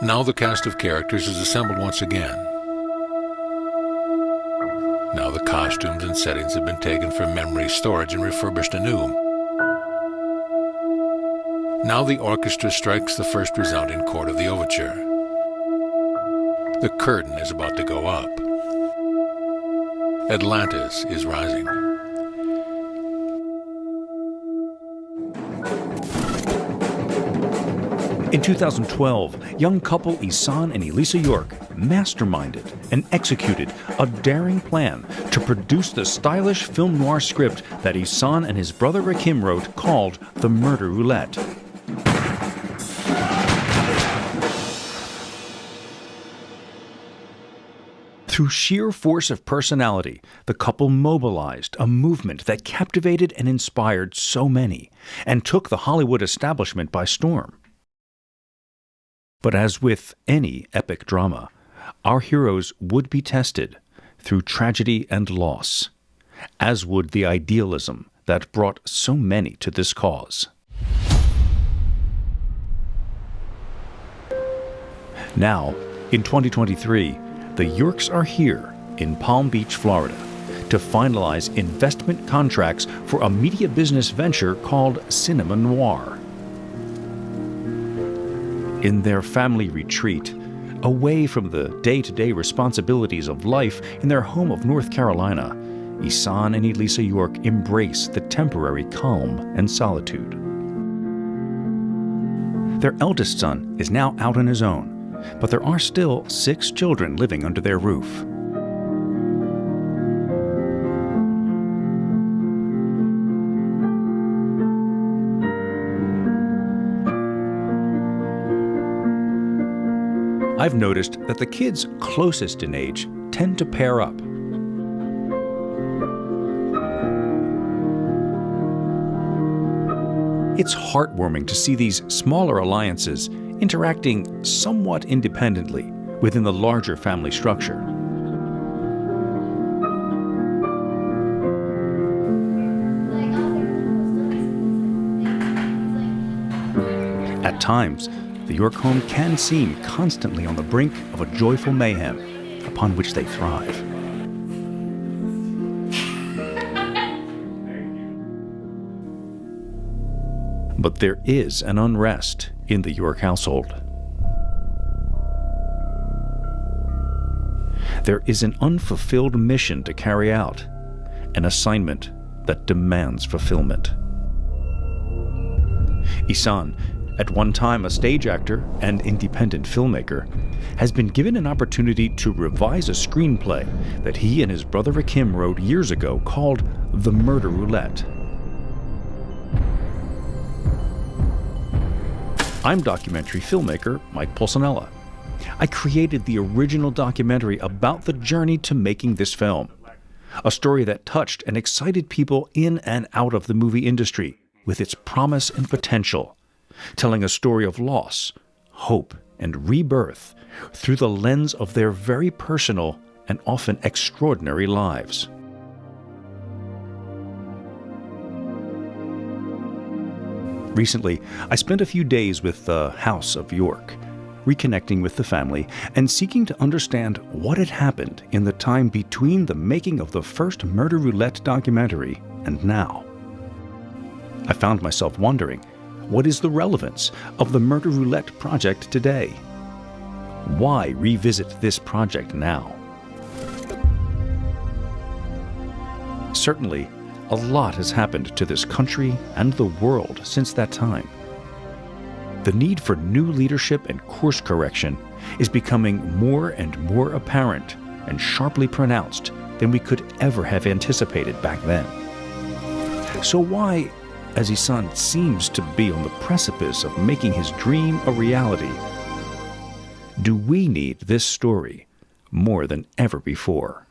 Now the cast of characters is assembled once again. Now the costumes and settings have been taken from memory storage and refurbished anew. Now the orchestra strikes the first resounding chord of the overture. The curtain is about to go up. Atlantis is rising. In 2012, young couple Ihsahn and Elisa York masterminded and executed a daring plan to produce the stylish film noir script that Ihsahn and his brother Rakim wrote called The Murder Roulette. Through sheer force of personality, the couple mobilized a movement that captivated and inspired so many, and took the Hollywood establishment by storm. But as with any epic drama, our heroes would be tested through tragedy and loss, as would the idealism that brought so many to this cause. Now, in 2023, the Yorks are here in Palm Beach, Florida, to finalize investment contracts for a media business venture called Cinema Noir. In their family retreat, away from the day-to-day responsibilities of life in their home of North Carolina, Ihsahn and Elisa York embrace the temporary calm and solitude. Their eldest son is now out on his own, but there are still 6 children living under their roof. I've noticed that the kids closest in age tend to pair up. It's heartwarming to see these smaller alliances interacting somewhat independently within the larger family structure. At times, the York home can seem constantly on the brink of a joyful mayhem upon which they thrive. But there is an unrest in the York household. There is an unfulfilled mission to carry out, an assignment that demands fulfillment. Ihsahn, at one time a stage actor and independent filmmaker, has been given an opportunity to revise a screenplay that he and his brother Rakim wrote years ago called The Murder Roulette. I'm documentary filmmaker Mike Pulcinella. I created the original documentary about the journey to making this film, a story that touched and excited people in and out of the movie industry with its promise and potential, telling a story of loss, hope, and rebirth through the lens of their very personal and often extraordinary lives. Recently, I spent a few days with the House of York, reconnecting with the family and seeking to understand what had happened in the time between the making of the first Murder Roulette documentary and now. I found myself wondering, what is the relevance of the Murder Roulette project today? Why revisit this project now? Certainly, a lot has happened to this country and the world since that time. The need for new leadership and course correction is becoming more and more apparent and sharply pronounced than we could ever have anticipated back then. So why, as Ihsahn seems to be on the precipice of making his dream a reality, do we need this story more than ever before?